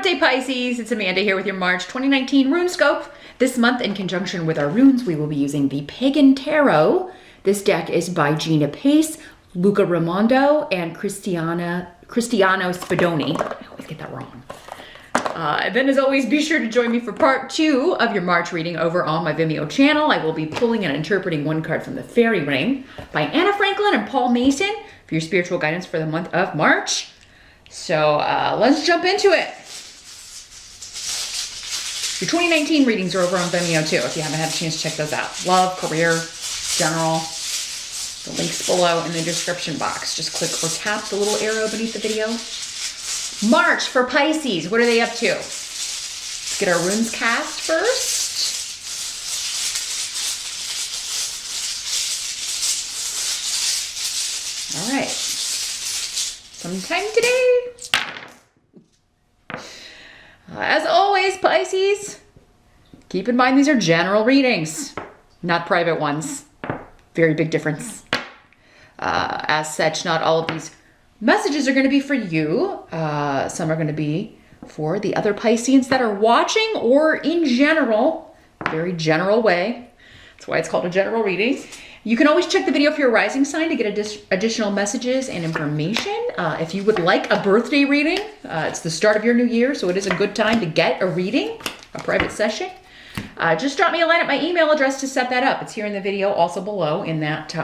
Buonanotte, Pisces. It's Amanda here with your March 2019 RuneScope. This month, in conjunction with our runes, we will be using the Pagan Tarot. This deck is by Gina Pace, Luca Raimondo, and Cristiano Spadoni. I always get that wrong. Then, as always, be sure to join me for part 2 of your March reading over on my Vimeo channel. I will be pulling and interpreting one card from the Fairy Ring by Anna Franklin and Paul Mason for your spiritual guidance for the month of March. So let's jump into it. Your 2019 readings are over on Vimeo too, if you haven't had a chance to check those out. Love, career, general. The link's below in the description box. Just click or tap the little arrow beneath the video. March for Pisces. What are they up to? Let's get our runes cast first. All right. Sometime today. As always, Pisces, keep in mind these are general readings, not private ones. Very big difference. As such, not all of these messages are going to be for you. Some are going to be for the other Pisceans that are watching, or in general, very general way. That's why it's called a general reading. You can always check the video for your rising sign to get additional messages and information. If you would like a birthday reading, it's the start of your new year, so it is a good time to get a reading, a private session. Just drop me a line at my email address to set that up. It's here in the video, also below in that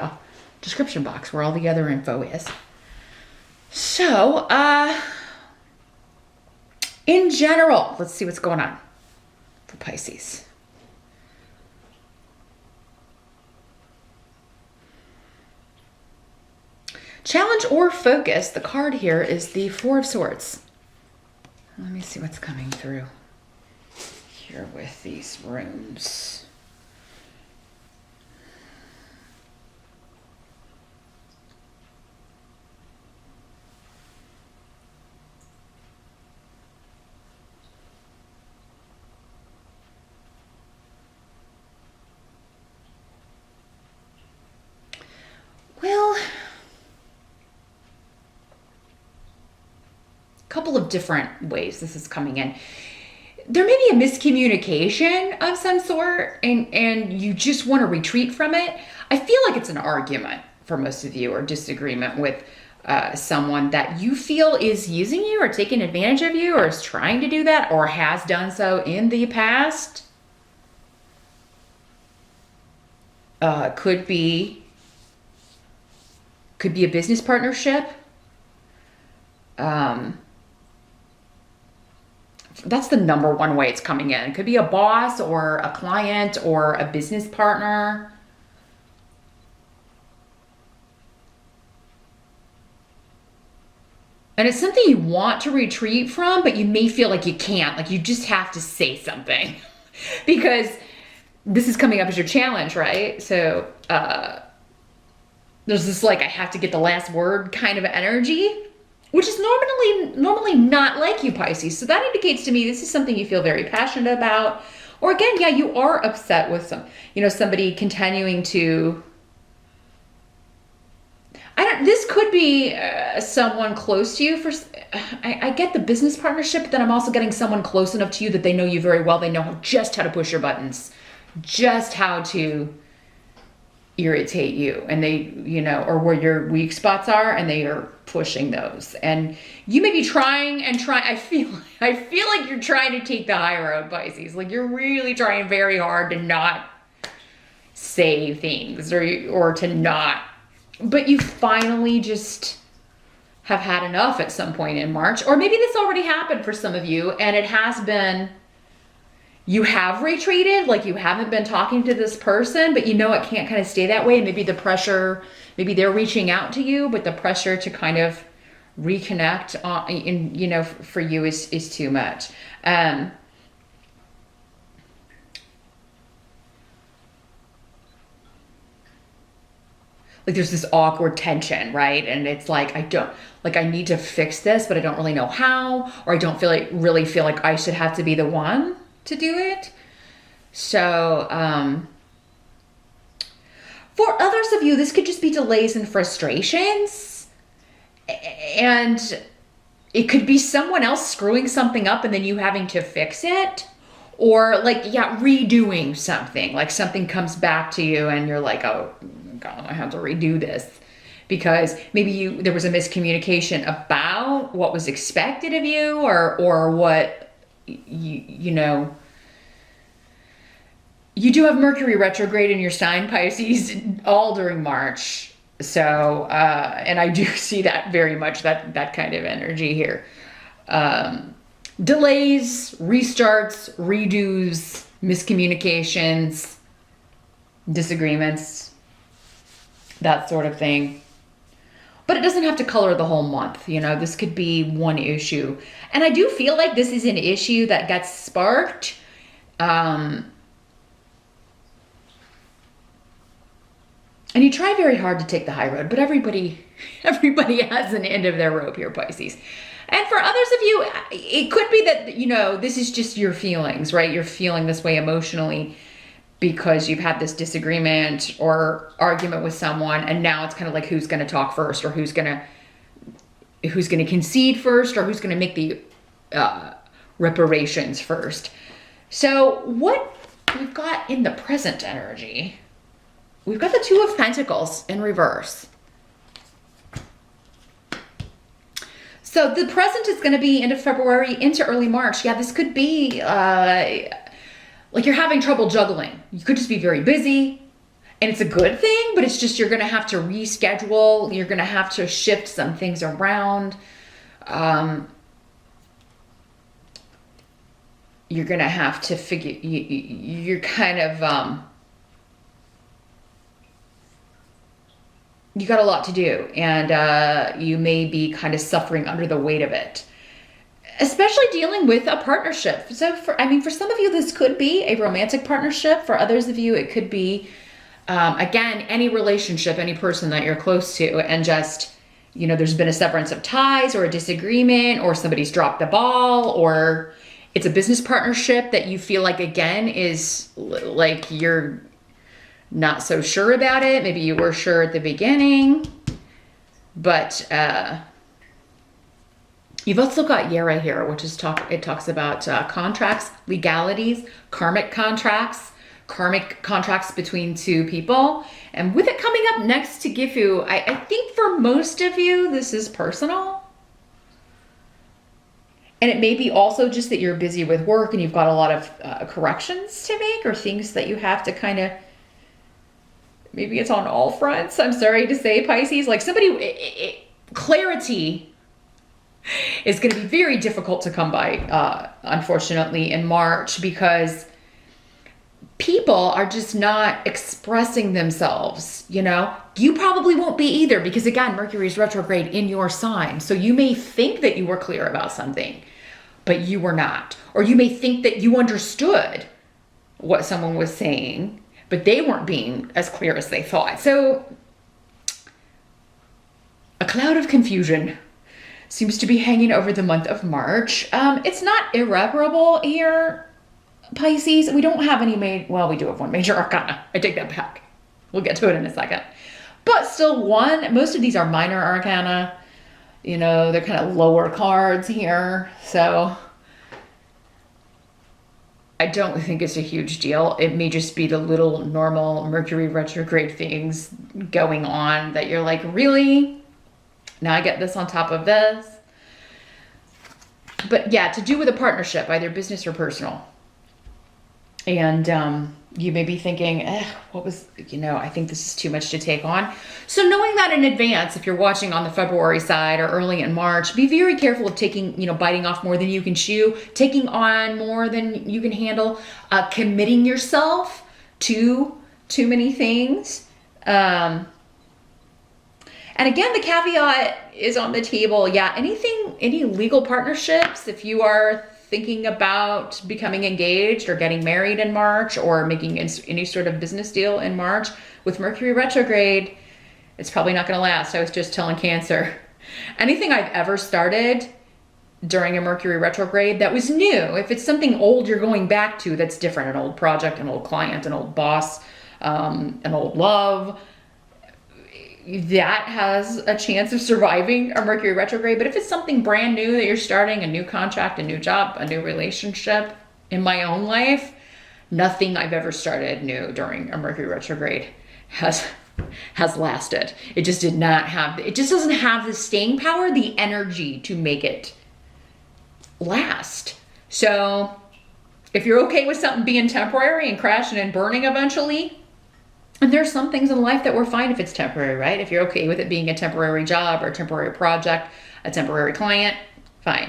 description box where all the other info is. So, in general, let's see what's going on for Pisces. Challenge or focus. The card here is the Four of Swords. Let me see what's coming through here with these runes. Well, couple of different ways this is coming in. There may be a miscommunication of some sort and you just want to retreat from it. I feel like it's an argument for most of you, or disagreement with someone that you feel is using you or taking advantage of you, or is trying to do that, or has done so in the past. Could be a business partnership. That's the number one way it's coming in. It could be a boss or a client or a business partner. And it's something you want to retreat from, but you may feel like you can't. Like you just have to say something because this is coming up as your challenge, right? So there's this like I have to get the last word kind of energy, which is normally not like you, Pisces. So that indicates to me this is something you feel very passionate about. Or again, yeah, you are upset with somebody continuing to, this could be someone close to you. I get the business partnership, but then I'm also getting someone close enough to you that they know you very well. They know just how to push your buttons, just how to irritate you, and they, or where your weak spots are, and they are pushing those. And you may be trying. I feel like you're trying to take the high road, Pisces. Like you're really trying very hard to not say things or to not, but you finally just have had enough at some point in March, or maybe this already happened for some of you, and it has been, you have retreated, like you haven't been talking to this person, but it can't kind of stay that way. Maybe the pressure, maybe they're reaching out to you, but the pressure to kind of reconnect for you is too much. Like there's this awkward tension, right? And it's like, I need to fix this, but I don't really know how, or I don't really feel like I should have to be the one to do it. So for others of you, this could just be delays and frustrations. And it could be someone else screwing something up and then you having to fix it. Or like, yeah, redoing something. Like something comes back to you and you're like, oh, God, I have to redo this. Because maybe there was a miscommunication about what was expected of you, or what, you know. You do have Mercury retrograde in your sign, Pisces, all during March. So, and I do see that very much, that kind of energy here. Delays, restarts, redos, miscommunications, disagreements, that sort of thing. But it doesn't have to color the whole month. You know, this could be one issue. And I do feel like this is an issue that gets sparked. And you try very hard to take the high road, but everybody has an end of their rope here, Pisces. And for others of you, it could be that, you know, this is just your feelings, right? You're feeling this way emotionally because you've had this disagreement or argument with someone, and now it's kind of like who's going to talk first, or who's going to concede first, or who's going to make the reparations first. So what we've got in the present energy, we've got the Two of Pentacles in reverse. So the present is going to be end of February into early March. Yeah, this could be like you're having trouble juggling. You could just be very busy, and it's a good thing, but it's just you're going to have to reschedule. You're going to have to shift some things around. You're going to have to figure, you're kind of, you got a lot to do, and you may be kind of suffering under the weight of it, especially dealing with a partnership. So for some of you, this could be a romantic partnership. For others of you, it could be, again, any relationship, any person that you're close to, and just, you know, there's been a severance of ties or a disagreement, or somebody's dropped the ball, or it's a business partnership that you feel like, again, is like you're not so sure about it. Maybe you were sure at the beginning, but you've also got Yera here, which is it talks about contracts, legalities, karmic contracts between two people. And with it coming up next to Gifu, I think for most of you, this is personal. And it may be also just that you're busy with work and you've got a lot of corrections to make, or things that you have to kind of, maybe it's on all fronts. I'm sorry to say, Pisces, like clarity is going to be very difficult to come by, unfortunately, in March, because people are just not expressing themselves, you know? You probably won't be either, because again, Mercury is retrograde in your sign. So you may think that you were clear about something, but you were not. Or you may think that you understood what someone was saying, but they weren't being as clear as they thought. So a cloud of confusion seems to be hanging over the month of March. It's not irreparable here, Pisces. We don't have any we do have one major arcana. I take that back. We'll get to it in a second. But still most of these are minor arcana. You know, they're kind of lower cards here. So I don't think it's a huge deal. It may just be the little normal Mercury retrograde things going on that you're like, really? Now I get this on top of this. But yeah, to do with a partnership, either business or personal. And you may be thinking, I think this is too much to take on. So knowing that in advance, if you're watching on the February side or early in March, be very careful of biting off more than you can chew, taking on more than you can handle, committing yourself to too many things. And again, the caveat is on the table. Yeah, any legal partnerships, if you are thinking about becoming engaged or getting married in March, or making any sort of business deal in March with Mercury retrograde, it's probably not going to last. I was just telling Cancer, anything I've ever started during a Mercury retrograde that was new, if it's something old you're going back to, that's different, an old project, an old client, an old boss, an old love, that has a chance of surviving a Mercury retrograde. But if it's something brand new that you're starting, a new contract, a new job, a new relationship, in my own life, nothing I've ever started new during a Mercury retrograde has lasted. It just did not have, it just doesn't have the staying power, the energy to make it last. So if you're okay with something being temporary and crashing and burning eventually, and there's some things in life that we're fine if it's temporary, right? If you're okay with it being a temporary job or a temporary project, a temporary client, fine.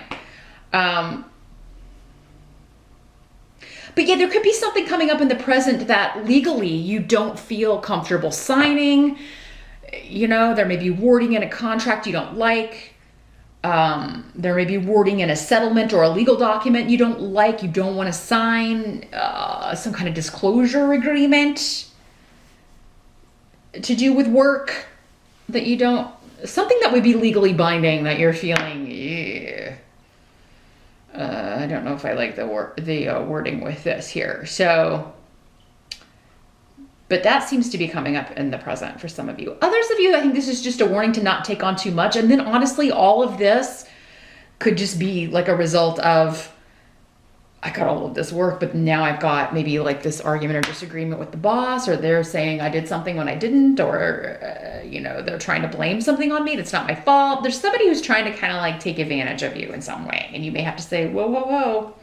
But yeah, there could be something coming up in the present that legally you don't feel comfortable signing. You know, there may be wording in a contract you don't like. There may be wording in a settlement or a legal document you don't like. You don't want to sign some kind of disclosure agreement to do with work that you don't, something that would be legally binding that you're feeling, yeah. I don't know if I like the wording with this here. So, but that seems to be coming up in the present for some of you. Others of you, I think this is just a warning to not take on too much. And then honestly, all of this could just be like a result of, I got all of this work, but now I've got maybe like this argument or disagreement with the boss, or they're saying I did something when I didn't, or, you know, they're trying to blame something on me that's not my fault. There's somebody who's trying to kind of like take advantage of you in some way. And you may have to say, whoa, whoa, whoa.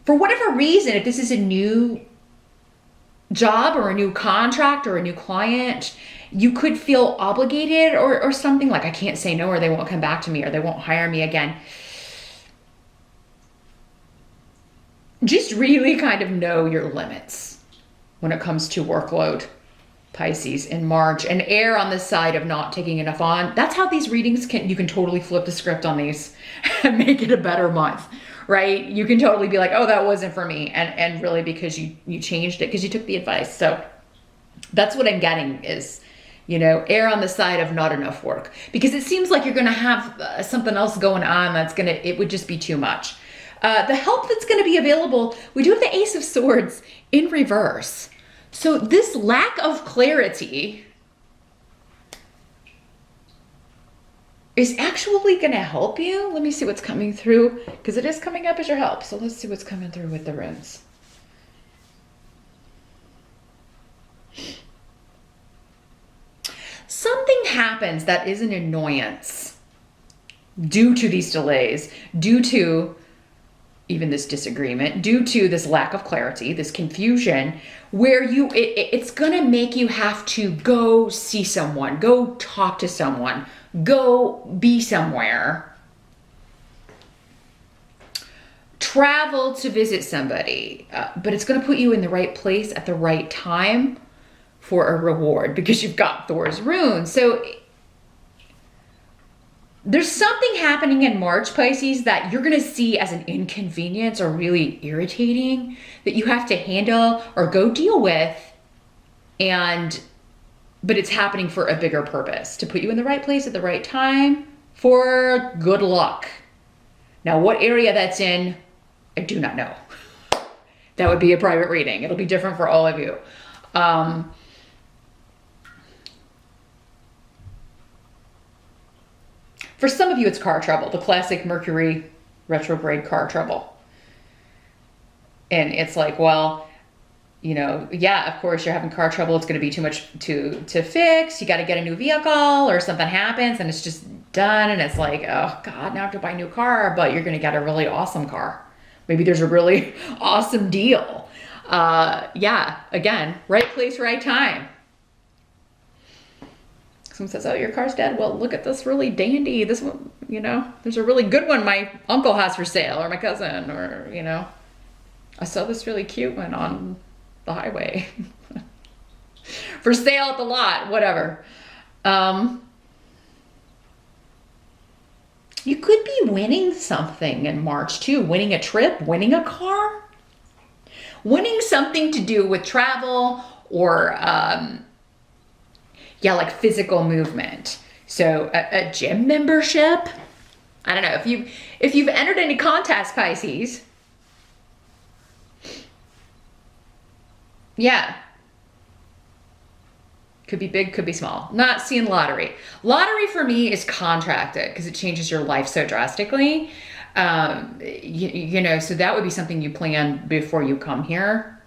For whatever reason, if this is a new job or a new contract or a new client, you could feel obligated or something like, I can't say no, or they won't come back to me, or they won't hire me again. Just really kind of know your limits when it comes to workload, Pisces, in March, and err on the side of not taking enough on. That's how these readings you can totally flip the script on these and make it a better month, right? You can totally be like, oh, that wasn't for me. And really because you changed it because you took the advice. So that's what I'm getting is, you know, err on the side of not enough work, because it seems like you're going to have something else going on it would just be too much. The help that's going to be available, we do have the Ace of Swords in reverse. So this lack of clarity is actually going to help you. Let me see what's coming through, because it is coming up as your help. So let's see what's coming through with the runes. Something happens that is an annoyance due to these delays, due to even this disagreement, due to this lack of clarity, this confusion, where it's gonna make you have to go see someone, go talk to someone, go be somewhere, travel to visit somebody, but it's gonna put you in the right place at the right time for a reward, because you've got Thor's rune. So there's something happening in March, Pisces, that you're going to see as an inconvenience or really irritating that you have to handle or go deal with. But it's happening for a bigger purpose, to put you in the right place at the right time for good luck. Now, what area that's in, I do not know. That would be a private reading. It'll be different for all of you. For some of you, it's car trouble, the classic Mercury retrograde car trouble. And it's like, well, you know, yeah, of course you're having car trouble. It's going to be too much to fix. You got to get a new vehicle, or something happens and it's just done. And it's like, oh God, now I have to buy a new car, but you're going to get a really awesome car. Maybe there's a really awesome deal. Yeah, again, right place, right time. Someone says, oh, your car's dead. Well, look at this really dandy. This one, you know, there's a really good one my uncle has for sale, or my cousin, or, you know, I saw this really cute one on the highway for sale at the lot, whatever. You could be winning something in March too, winning a trip, winning a car, winning something to do with travel or, yeah, like physical movement. So a gym membership. I don't know if you've entered any contests, Pisces. Yeah. Could be big, could be small. Not seeing lottery. Lottery for me is contracted because it changes your life so drastically. You know, so that would be something you plan before you come here.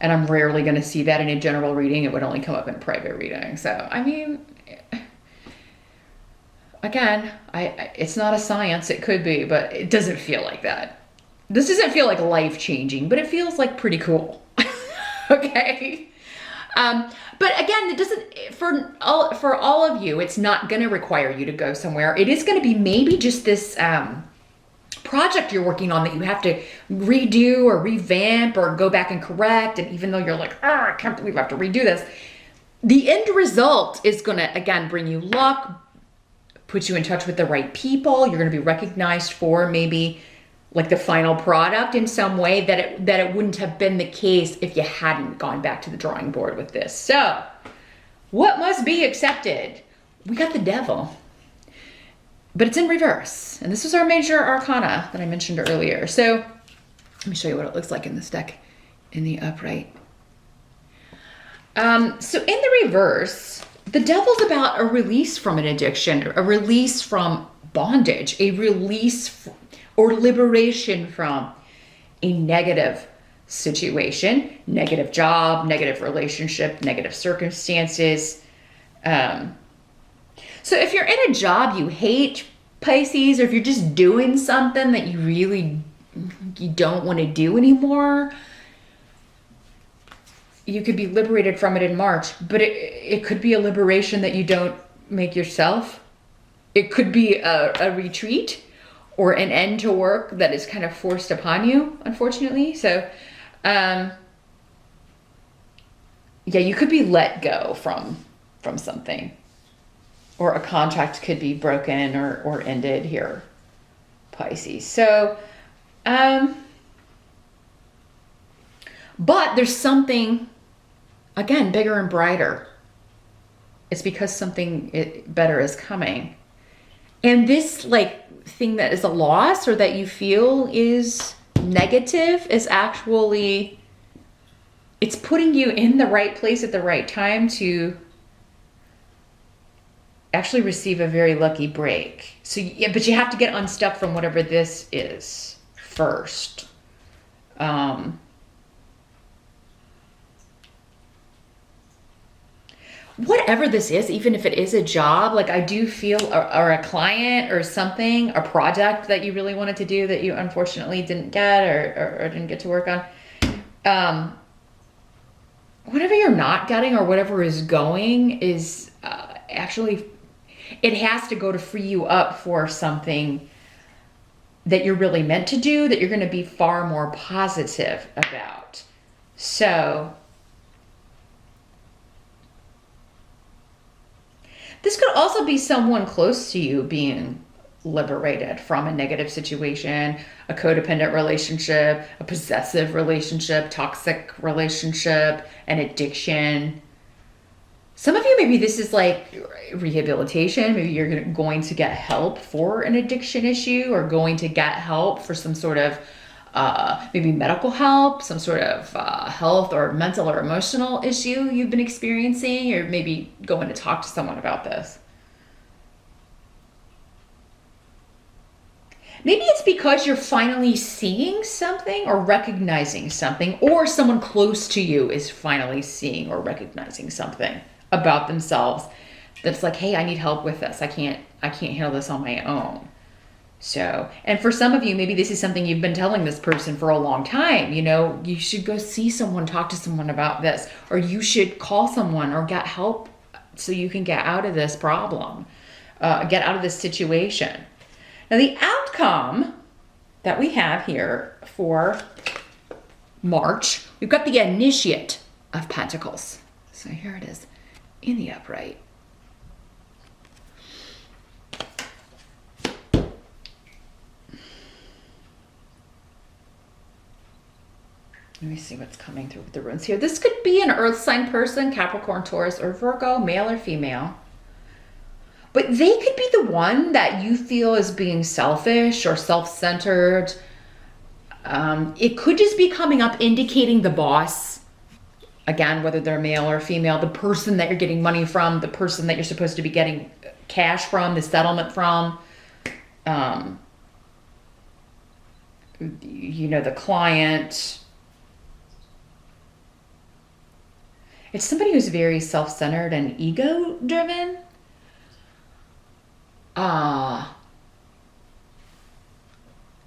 And I'm rarely going to see that in a general reading. It would only come up in a private reading. So, I mean, again, it's not a science. It could be, but it doesn't feel like that. This doesn't feel like life-changing, but it feels like pretty cool. Okay. But again, it doesn't, for all of you, it's not going to require you to go somewhere. It is going to be maybe just this project you're working on that you have to redo or revamp or go back and correct. And even though you're like, oh, I can't believe I have to redo this, the end result is going to, again, bring you luck, put you in touch with the right people. You're going to be recognized for maybe like the final product in some way that it wouldn't have been the case if you hadn't gone back to the drawing board with this. So, what must be accepted? We got the Devil, but it's in reverse. And this was our major arcana that I mentioned earlier. So, let me show you what it looks like in this deck in the upright. So in the reverse, the Devil's about a release from an addiction, a release from bondage, a release or liberation from a negative situation, negative job, negative relationship, negative circumstances. So if you're in a job you hate, Pisces, or if you're just doing something that you don't want to do anymore, you could be liberated from it in March, but it could be a liberation that you don't make yourself. It could be a retreat or an end to work that is kind of forced upon you, unfortunately. So, yeah, you could be let go from something, or a contract could be broken or ended here, Pisces. So, but there's something, again, bigger and brighter. It's because something better is coming. And this thing that is a loss or that you feel is negative is actually, it's putting you in the right place at the right time to actually receive a very lucky break. So, yeah, but you have to get unstuck from whatever this is first. Whatever this is, even if it is a job, like I do feel, or a client or something, a project that you really wanted to do that you unfortunately didn't get or didn't get to work on. Whatever you're not getting or whatever is going is actually, it has to go to free you up for something that you're really meant to do, that you're going to be far more positive about. So this could also be someone close to you being liberated from a negative situation, a codependent relationship, a possessive relationship, toxic relationship, an addiction. Some of you, maybe this is like rehabilitation. Maybe you're going to get help for an addiction issue, or going to get help for some sort of maybe medical help, some sort of health or mental or emotional issue you've been experiencing, or maybe going to talk to someone about this. Maybe it's because you're finally seeing something or recognizing something, or someone close to you is finally seeing or recognizing something about themselves that's like, hey, I need help with this. I can't handle this on my own. So, and for some of you, maybe this is something you've been telling this person for a long time. You know, you should go see someone, talk to someone about this, or you should call someone or get help so you can get out of this problem, get out of this situation. Now, the outcome that we have here for March, we've got the Initiate of Pentacles. So here it is in the upright. Let me see what's coming through with the runes here. This could be an earth sign person, Capricorn, Taurus, or Virgo, male or female. But they could be the one that you feel is being selfish or self-centered. It could just be coming up indicating the boss Again, whether they're male or female, the person that you're getting money from, the person that you're supposed to be getting cash from, the settlement from, you know, the client. It's somebody who's very self-centered and ego-driven.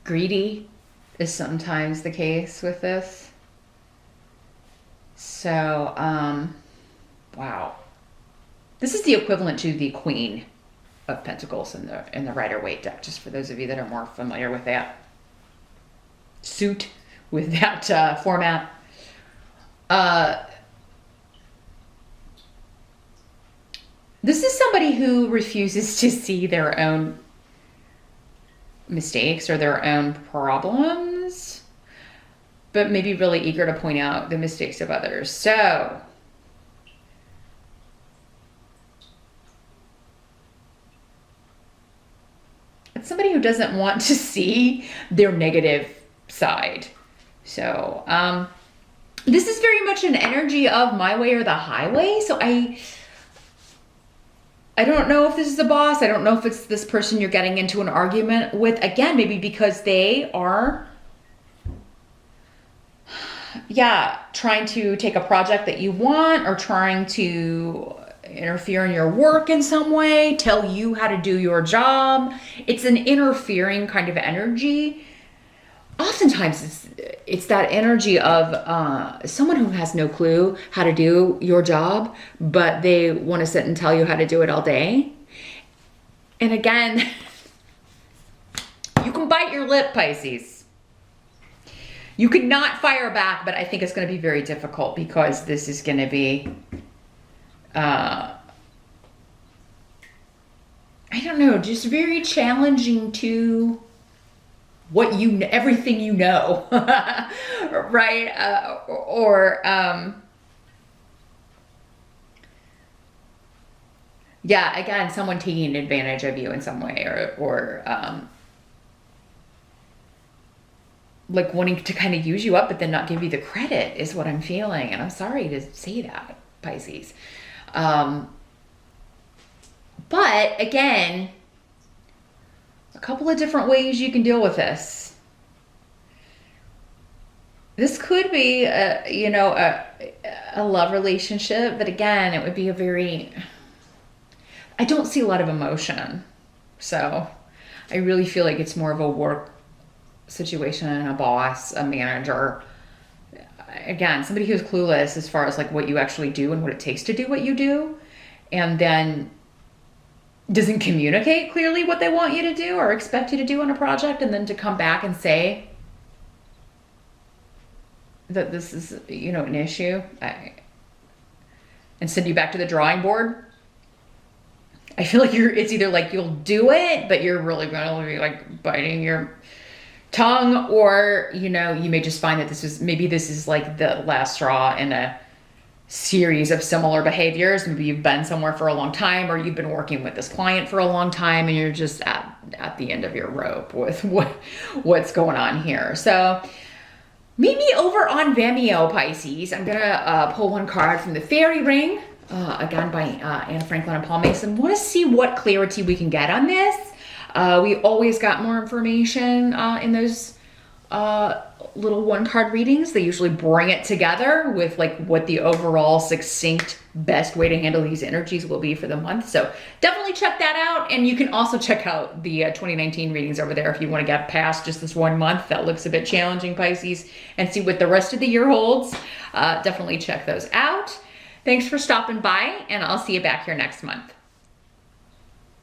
Greedy is sometimes the case with this. So, wow. This is the equivalent to the Queen of Pentacles in the Rider-Waite deck, just for those of you that are more familiar with that suit, with that format. This is somebody who refuses to see their own mistakes or their own problems, but maybe really eager to point out the mistakes of others. So, it's somebody who doesn't want to see their negative side. So, this is very much an energy of my way or the highway. So I don't know if this is the boss. I don't know if it's this person you're getting into an argument with. Again, maybe because they are, trying to take a project that you want or trying to interfere in your work in some way, tell you how to do your job. It's an interfering kind of energy. Oftentimes it's that energy of someone who has no clue how to do your job, but they want to sit and tell you how to do it all day. And again, you can bite your lip, Pisces. You could not fire back, but I think it's going to be very difficult because this is going to be, I don't know, just very challenging to everything you know, right? Again, someone taking advantage of you in some way, or like wanting to kind of use you up, but then not give you the credit is what I'm feeling. And I'm sorry to say that, Pisces. But again, a couple of different ways you can deal with this. This could be a love relationship, but again, it would be I don't see a lot of emotion. So I really feel like it's more of a work situation, a boss, a manager. Again, somebody who's clueless as far as like what you actually do and what it takes to do what you do. And then doesn't communicate clearly what they want you to do or expect you to do on a project, and then to come back and say that this is, an issue and send you back to the drawing board. I feel like it's either like you'll do it, but you're really going to be like biting your tongue, or, you may just find that this is like the last straw in a series of similar behaviors. Maybe you've been somewhere for a long time, or you've been working with this client for a long time, and you're just at the end of your rope with what's going on here. So meet me over on Vimeo, Pisces. I'm gonna pull one card from the Fairy Ring, again by Anne Franklin and Paul Mason. Want to see what clarity we can get on this. We always got more information in those little one card readings. They usually bring it together with like what the overall succinct best way to handle these energies will be for the month. So definitely check that out. And you can also check out the 2019 readings over there if you want to get past just this 1 month that looks a bit challenging, Pisces, and see what the rest of the year holds. Definitely check those out. Thanks for stopping by, and I'll see you back here next month.